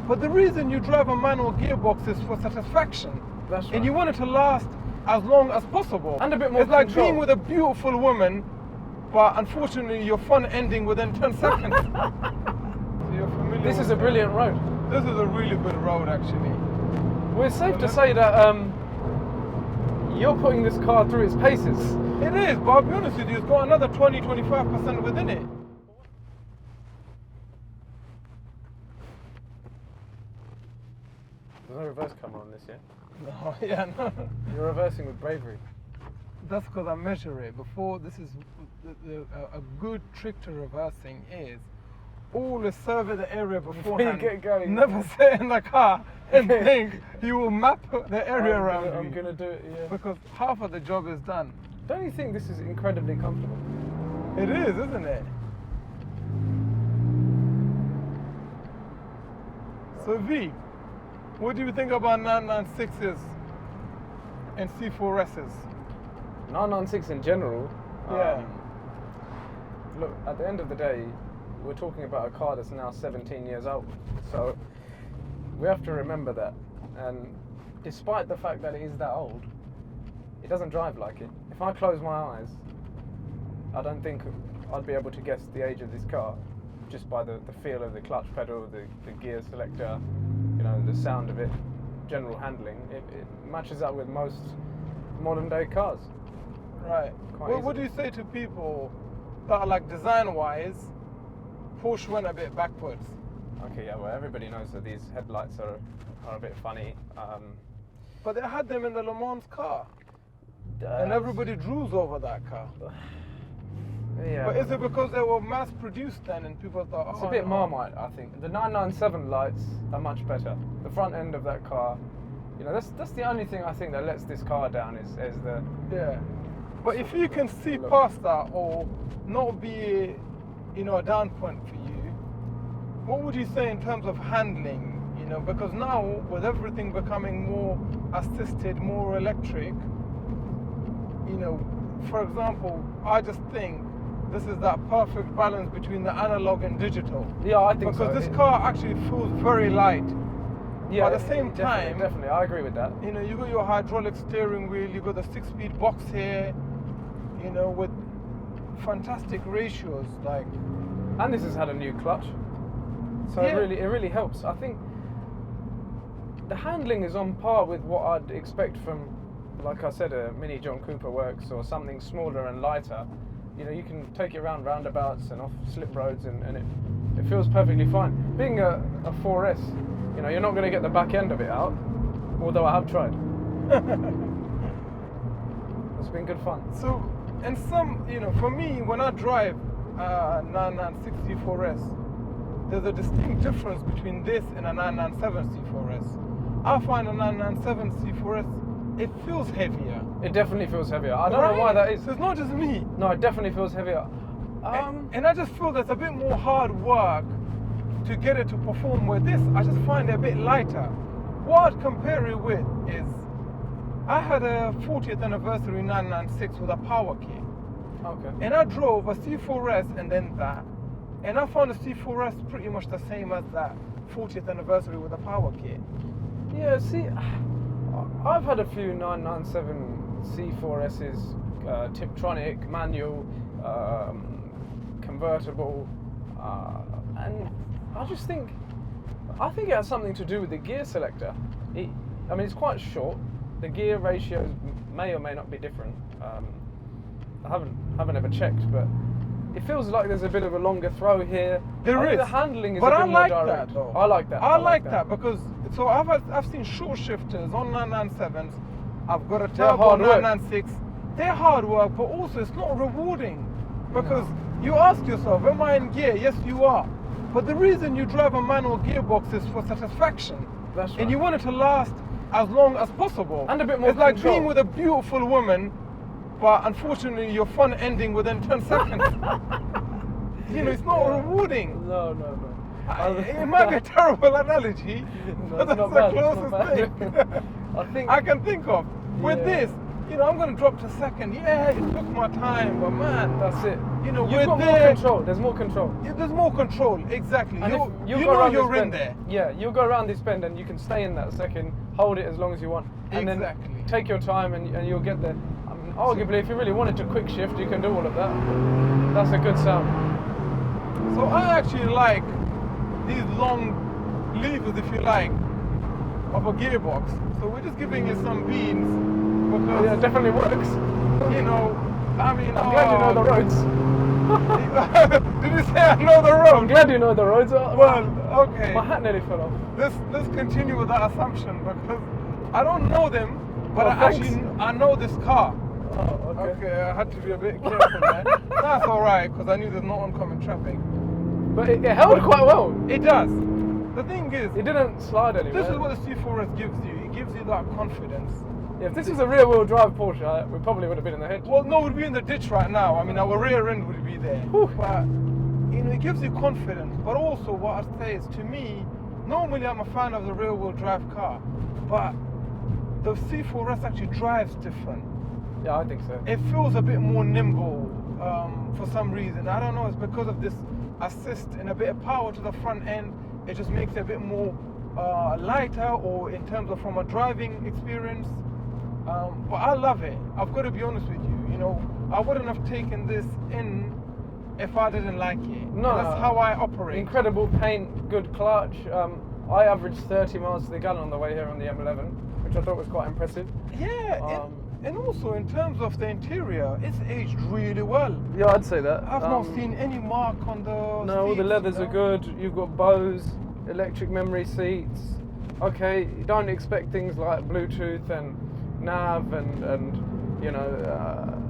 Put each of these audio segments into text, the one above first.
But the reason you drive a manual gearbox is for satisfaction. That's right. And you want it to last as long as possible. And a bit more It's like control. being with a beautiful woman, but unfortunately your fun ending within 10 seconds. So you're familiar This with is a brilliant road. This is a really good road, actually. Well, it's safe to say that you're putting this car through its paces. It is, but I'll be honest with you, it's got another 20-25% within it. There's no reverse camera on this yet. No, yeah, no. You're reversing with bravery. That's because I measure it. Before, this is a good trick to reversing is always survey the area beforehand. get going. Never sit in the car and think you will map the area around you. I'm going to do it, yeah. Because half of the job is done. Don't you think this is incredibly comfortable? It is, isn't it? So V, what do you think about 996s and C4Ss? 996 in general. Yeah. Look, at the end of the day, we're talking about a car that's now 17 years old. So we have to remember that. And despite the fact that it is that old, it doesn't drive like it. If I close my eyes, I don't think I'd be able to guess the age of this car just by the feel of the clutch pedal, the gear selector, you know, the sound of it, general handling. It matches up with most modern day cars. Right. Well, what do you say to people that are like design-wise, Porsche went a bit backwards? Okay, yeah, well, everybody knows that these headlights are a bit funny. But they had them in the Le Mans car. And everybody drools over that car. Yeah. But is it because they were mass-produced then and people thought, It's a bit Marmite, I think. The 997 lights are much better. The front end of that car, you know, that's the only thing I think that lets this car down is the... Yeah. But if you can see past that or not be, you know, a down point for you, what would you say in terms of handling? You know, because now with everything becoming more assisted, more electric, you know, for example, I just think this is that perfect balance between the analog and digital. Yeah, I think so. Because this car actually feels very light. Yeah, but at the same time, definitely, I agree with that. you know, you got your hydraulic steering wheel, you got the 6-speed box here, you know, with fantastic ratios, like. And this has had a new clutch, so Yeah. it really helps. I think the handling is on par with what I'd expect from, like I said, a Mini John Cooper Works or something smaller and lighter. You know, you can take it around roundabouts and off slip roads, and it feels perfectly fine. Being a 4S, you know, you're not going to get the back end of it out, although I have tried. It's been good fun. So, and some, you know, for me, when I drive 996 C4S, there's a distinct difference between this and a 997 C4S. I find a 997 C4S, it feels heavier. It definitely feels heavier. I don't know why that is. So it's not just me. No, it definitely feels heavier. And I just feel there's a bit more hard work to get it to perform with this. I just find it a bit lighter. What I'd compare it with is, I had a 40th anniversary 996 with a power kit. Okay. And I drove a C4S and then that. And I found the C4S pretty much the same as that 40th anniversary with a power kit. Yeah, see, I've had a few 997 C4Ss, Tiptronic, manual, convertible, and I just think, it has something to do with the gear selector. I mean, it's quite short. The gear ratios may or may not be different. I haven't ever checked, but it feels like there's a bit of a longer throw here. There is. The handling is but a bit I more like direct. that, though. I like that. I like that because, so I've seen short shifters on 997s. I've got a turbo 996. They're hard work, but also it's not rewarding. Because you ask yourself, am I in gear? Yes, you are. But the reason you drive a manual gearbox is for satisfaction. That's right. And you want it to last as long as possible. And a bit more It's like control. being with a beautiful woman, but unfortunately your fun ending within 10 seconds. You know, it's not rewarding. No. It might be a terrible analogy, No, but it's that's not the bad, it's closest not bad. thing I think I can think of. With this, you know, I'm going to drop to second. Yeah, it took my time, but man, That's it. you know, You've we're got more there. control. There's more control. Yeah, there's more control, exactly. And You if know around you're this in bend, there. Yeah, you'll go around this bend and you can stay in that second, hold it as long as you want, and Exactly. then take your time and you'll get there. I mean, arguably, if you really wanted to quick shift, you can do all of that. That's a good sound. So I actually like these long levers, if you like, of a gearbox. So we're just giving it some beans because, Yeah, it definitely works. you know, I mean, I'm glad you know the roads. Did you say I know the road? I'm glad you know the roads. Well, okay. My hat nearly fell off. Let's continue with that assumption because I don't know them, but Oh, thanks. I know this car. Oh, okay. Okay, I had to be a bit careful there. That's all right because I knew there's no oncoming traffic. But it held quite well. It does. The thing is, It didn't slide anywhere. this is what the C4S gives you. It gives you that confidence. Yeah, if this was a rear-wheel drive Porsche, we probably would have been in the hedge. Well, no, we'd be in the ditch right now. I mean, our rear end would be there. Whew. But, you know, it gives you confidence. But also, what I'd say is, to me, normally I'm a fan of the rear-wheel drive car. But the C4S actually drives different. Yeah, I think so. It feels a bit more nimble for some reason. I don't know, it's because of this assist and a bit of power to the front end. It just makes it a bit more lighter, or in terms of from a driving experience. But I love it. I've got to be honest with you. You know, I wouldn't have taken this in if I didn't like it. No, And that's how I operate. Incredible paint, good clutch. I averaged 30 miles to the gallon on the way here on the M11, which I thought was quite impressive. Yeah, and also in terms of the interior, it's aged really well. Yeah, I'd say that. I've not seen any mark on the No, all the seats, leathers you are know? good. You've got Bose, electric memory seats. Okay, you don't expect things like Bluetooth and nav and you know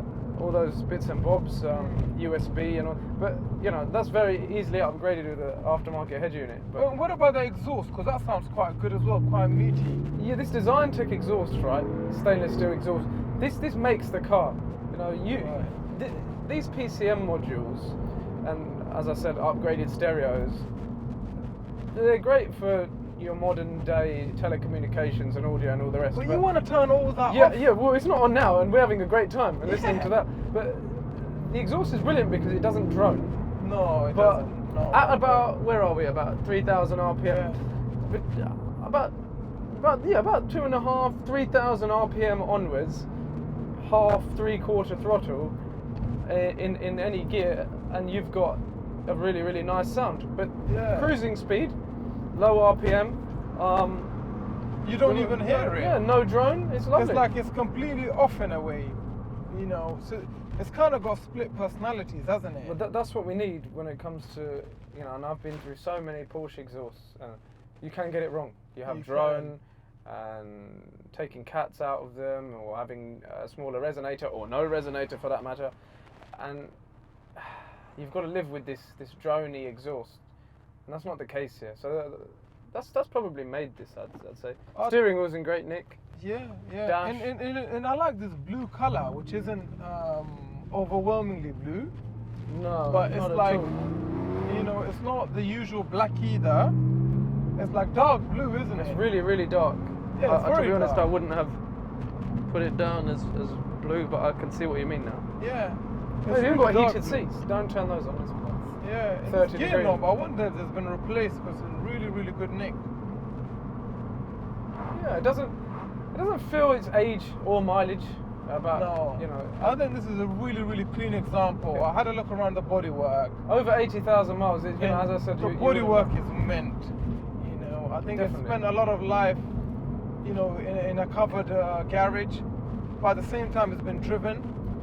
all those bits and bobs, USB and all. But you know that's very easily upgraded with the aftermarket head unit. But Well, what about the exhaust? Because that sounds quite good as well, quite meaty. yeah, this design tech exhaust, right? Stainless steel exhaust. This makes the car. You know, Right. these PCM modules, and as I said, upgraded stereos. They're great for your modern day telecommunications and audio and all the rest. But you want to turn all that yeah, off. yeah. Well, it's not on now, and we're having a great time and listening Yeah. to that. But the exhaust is brilliant because it doesn't drone. No, it But doesn't. No. at about, where are we? About 3,000 RPM. Yeah. But about 2.5, 3,000 RPM onwards, half, 3/4 throttle in any gear, and you've got a really, really nice sound. But Yeah. cruising speed, low RPM. You don't even hear it. Yeah, no drone. It's lovely. It's like it's completely off in a way, you know. So it's kind of got split personalities, hasn't it? But that's what we need when it comes to, you know, and I've been through so many Porsche exhausts. You can get it wrong. You have You drone and taking cats out of them, or having a smaller resonator, or no resonator for that matter. And you've got to live with this droney exhaust. And that's not the case here. So that's probably made this, I'd say. Steering wheel's in great nick. Yeah, yeah. Dash. And I like this blue color, which isn't overwhelmingly blue, No, but not it's at like, all. you know, it's not the usual black either. It's like dark blue, isn't it? It's really, really dark. Yeah, it's to very be honest, dark. I wouldn't have put it down as blue, but I can see what you mean now. Yeah. They've even got dark heated blue. seats. Don't turn those on. Yeah, and 30 this gear degrees. knob, I wonder if it's been replaced because it's in really, really good nick. Yeah, it doesn't feel its age or mileage about, No, you know. I think this is a really, really clean example. I had a look around the bodywork. Over 80,000 miles, you know, as I said, the you bodywork is mint. You know, I think Definitely. it spent a lot of life, you know, in a covered garage. But at the same time, it's been driven.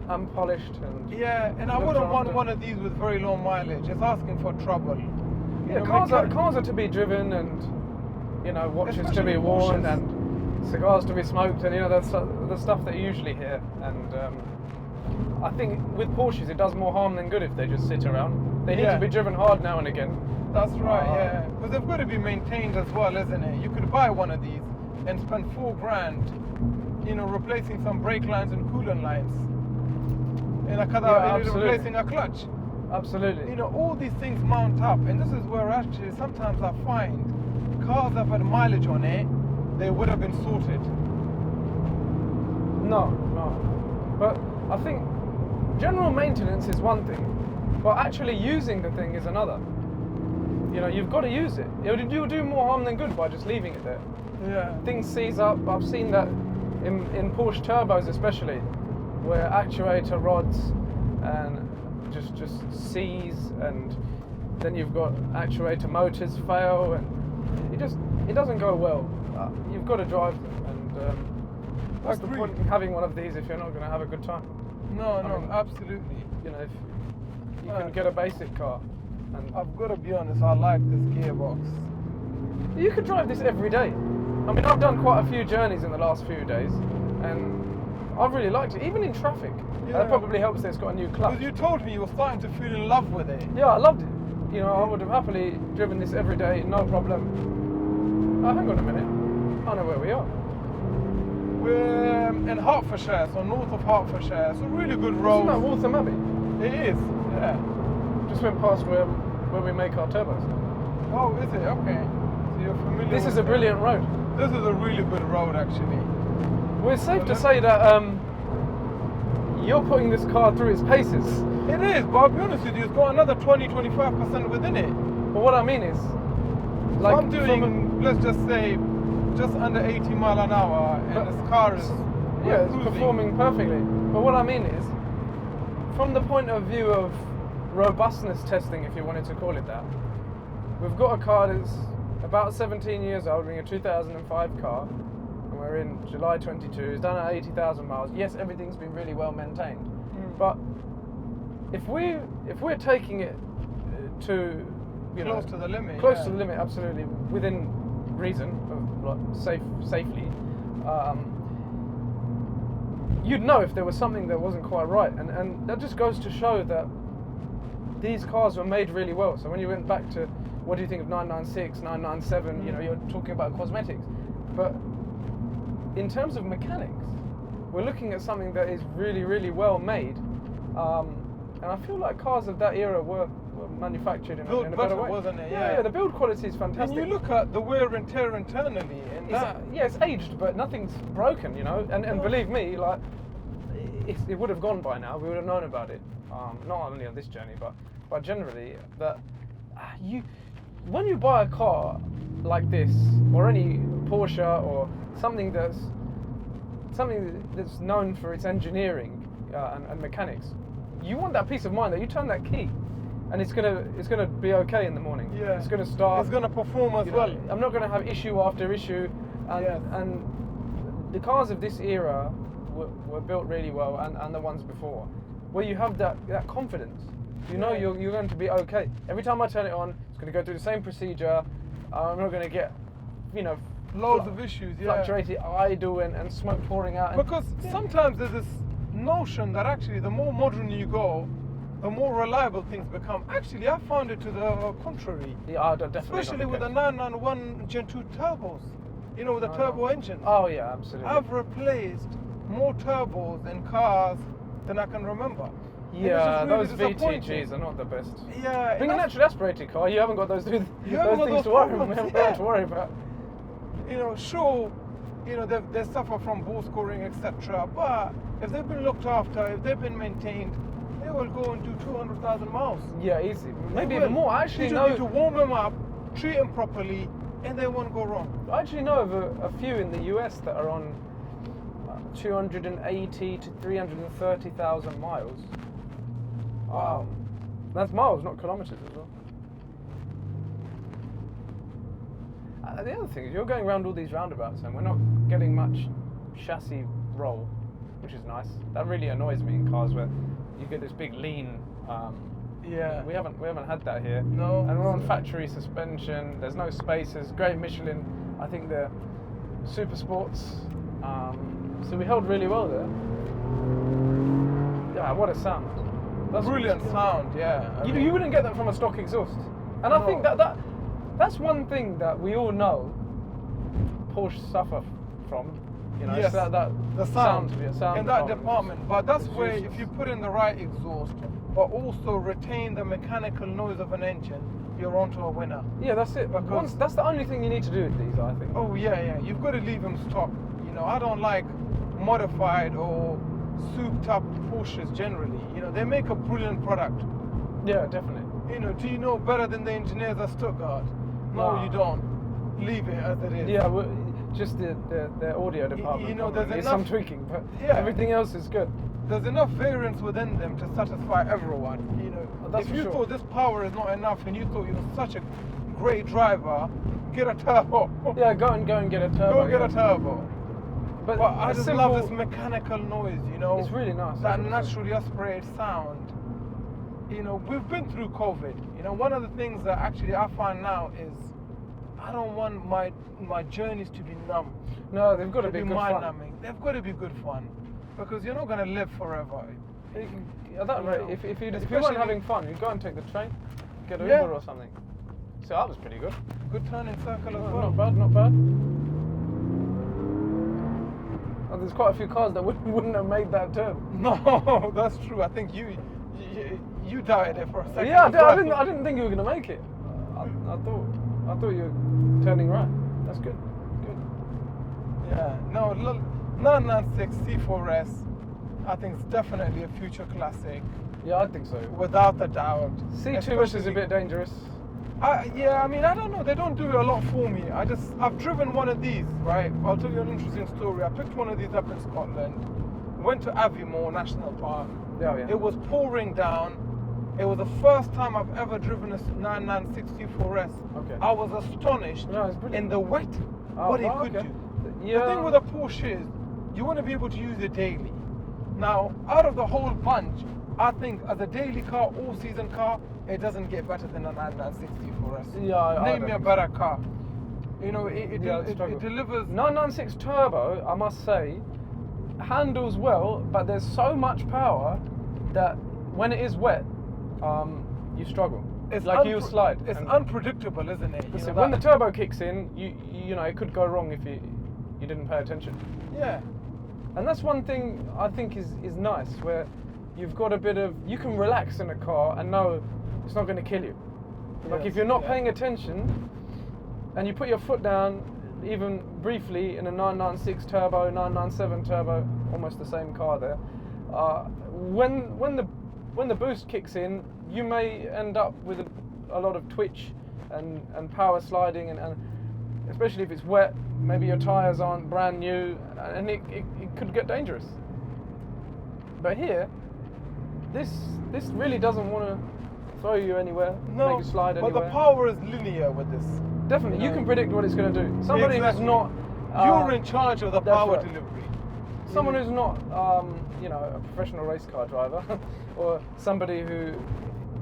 unpolished and Yeah, and I looked wouldn't want after. one of these with very low mileage. It's asking for trouble. You Yeah, know, cars are to be driven, and you know, watches to Especially be worn, Porsches. and cigars to be smoked, and you know, that's the stuff that you usually hear. And I think with Porsches, it does more harm than good if they just sit around. They need Yeah. to be driven hard now and again. That's right, yeah. Because they've got to be maintained as well, isn't it? You could buy one of these and spend $4,000, you know, replacing some brake lines and coolant lines. And absolutely. replacing a clutch. Absolutely. You know, all these things mount up, and this is where actually sometimes I find cars that have had mileage on it, they would have been sorted. No. But I think general maintenance is one thing, but actually using the thing is another. You know, you've got to use it. You'll do more harm than good by just leaving it there. Yeah. Things seize up. I've seen that in Porsche turbos especially, where actuator rods and just seize, and then you've got actuator motors fail, and it doesn't go well. You've got to drive them, and what's the point in having one of these if you're not going to have a good time? No, absolutely. You know, if you can get a basic car. And I've got to be honest, I like this gearbox. You could drive this every day. I mean, I've done quite a few journeys in the last few days, and I've really liked it, even in traffic. Yeah. That probably helps that it's got a new clutch. Because you told me you were starting to feel in love with it. Yeah, I loved it. You know, I would have happily driven this every day, no problem. Oh, hang on a minute. I know where we are. We're in Hertfordshire, so north of Hertfordshire. It's a really good road. Isn't that Waltham Abbey? It is, yeah. Just went past where we make our turbos. Oh, is it? Okay. So you're familiar This with is a brilliant road. This is a really good road, actually. Well, it's safe to say that you're putting this car through its paces. It is, but I'll be honest with you, it's got another 20-25% within it. But what I mean is, like, so I'm doing, let's just say, just under 80 mile an hour, and this car is it's performing perfectly. But what I mean is, from the point of view of robustness testing, if you wanted to call it that, we've got a car that's about 17 years old, being a 2005 car, and we're in July 22. It's done at 80,000 miles. Yes, everything's been really well maintained, but if we're taking it to close to the limit, to the limit, absolutely within reason, safely, you'd know if there was something that wasn't quite right, and that just goes to show that these cars were made really well. So when you went back to what do you think of 996, 997, you know, you're talking about cosmetics, but in terms of mechanics, we're looking at something that is really, really well made, and I feel like cars of that era were manufactured in a better way. Wasn't it? Yeah, the build quality is fantastic. And you look at the wear and tear internally, and it's aged, but nothing's broken, you know. And believe me, like it would have gone by now. We would have known about it. Not only on this journey, but generally that when you buy a car like this, or any Porsche, or something that's known for its engineering and mechanics, you want that peace of mind that you turn that key and it's gonna be okay in the morning. Yeah. It's gonna start. It's gonna perform as well. well. I'm not gonna have issue after issue, and the cars of this era were built really well, and the ones before, where you have that confidence. You know you're going to be okay. Every time I turn it on, it's going to go through the same procedure. I'm not going to get, loads of issues, fluctuated idle and smoke pouring out. Because sometimes there's this notion that actually the more modern you go, the more reliable things become. Actually, I found it to the contrary. Yeah, definitely. Especially with the 991 Gen 2 turbos, with the turbo engine. Oh yeah, absolutely. I've replaced more turbos in cars than I can remember. Yeah, really those VTGs are not the best. Yeah. Being a naturally aspirated car, you haven't got those things to worry about. Sure, they suffer from ball scoring, etc. But if they've been looked after, if they've been maintained, they will go and do 200,000 miles. Yeah, easy. Maybe even more. I actually know. You need to warm them up, treat them properly, and they won't go wrong. I actually know of a few in the US that are on 280 to 330,000 miles. Wow. That's miles, not kilometers as well. The other thing is you're going around all these roundabouts and we're not getting much chassis roll, which is nice. That really annoys me in cars where you get this big lean. We haven't had that here. No. And we're on factory suspension. There's no spacers. Great Michelin. I think they're super sports. So we held really well there. Yeah, what a sound. That's brilliant sound, yeah. You wouldn't get that from a stock exhaust. And I think that's one thing that we all know Porsche suffer from. Yes, the sound in that department. department. But that's where if you put in the right exhaust, but also retain the mechanical noise of an engine, you're onto a winner. Yeah, that's it. That's the only thing you need to do with these, I think. Oh yeah. You've got to leave them stock. I don't like modified or souped up Porsches generally. You know, they make a brilliant product. Yeah, definitely. You know, do you know better than the engineers at Stuttgart? No, Nah. you don't. Leave it as it is. Yeah, well, just the audio department. You know, there's needs enough- some tweaking, but Yeah. everything else is good. There's enough variance within them to satisfy everyone. You know, That's if for you sure. thought this power is not enough and you thought you were such a great driver, get a turbo. Yeah, go and get a turbo. Go get yeah. a turbo. But I a just simple- love this mechanical noise, you know. It's really nice. That 100%. naturally aspirated sound. You know, we've been through COVID. You know, one of the things that actually I find now is I don't want my journeys to be numb. No, they've got to To be be good fun. mind-numbing. They've got to be good fun. Because you're not going to live forever. At that You rate, know, if you especially- weren't having fun, you'd go and take the train, get an Yeah. Uber or something. So that was pretty good. Good turning circle as No, well. Not bad, not bad. Oh, there's quite a few cars that wouldn't have made that turn. No, that's true. I think you doubted it for a second. Yeah, as well. I didn't think you were going to make it. I thought you were turning right. That's good. Good. Yeah, no, 996 C4S, I think it's definitely a future classic, Yeah, I think so. without a doubt. C2S is a Especially- bit dangerous. Yeah, I mean, I don't know. They don't do a lot for me. I've driven one of these, right? I'll tell you an interesting story. I picked one of these up in Scotland, went to Aviemore National Park. Yeah, yeah. It was pouring down. It was the first time I've ever driven a 996 C4S. Okay. I was astonished No, it's brilliant. in the wet Oh, what it wow, could okay. do. Yeah. The thing with a Porsche is you want to be able to use it daily. Now, out of the whole bunch, I think as a daily car, all-season car, it doesn't get better than a 996 C4S. Yeah, I Name don't me a think better car. You know, it Yeah, it's it struggle. delivers. 996 turbo, I must say, handles well, but there's so much power that when it is wet, you struggle. It's like you slide. It's And unpredictable, isn't it? You listen, know, when the that- turbo kicks in, you know it could go wrong if you didn't pay attention. Yeah. And that's one thing I think is nice, where you've got a bit of, you can relax in a car and know it's not going to kill you. Like Yes, if you're not yeah. paying attention and you put your foot down, even briefly, in a 996 turbo, 997 turbo, almost the same car there, when the boost kicks in, you may end up with a lot of twitch and power sliding, and especially if it's wet, maybe your tyres aren't brand new, and it could get dangerous. But here, this really doesn't want to throw you anywhere, No, make you slide but anywhere. the power is linear with this. Definitely, you know. can predict what it's going to do. Somebody Exactly. who's not... You're in charge of the that's power right. delivery. Someone You who's not, a professional race car driver, or somebody who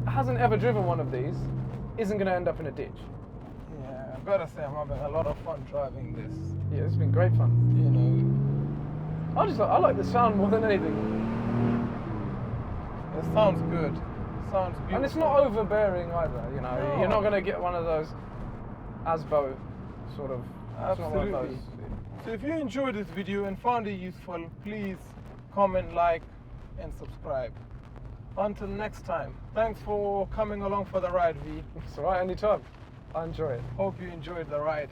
hasn't ever driven one of these, isn't going to end up in a ditch. Yeah, I gotta say I'm having a lot of fun driving this. Yeah, it's been great fun. You know, I like the sound more than anything, it sounds good. It sounds beautiful. and it's not overbearing either. You know, No. you're not going to get one of those Asbo sort of. It's not one of Absolutely. those. So if you enjoyed this video and found it useful, please comment, like, and subscribe. Until next time, thanks for coming along for the ride, V. It's alright, anytime. I enjoy it. Hope you enjoyed the ride.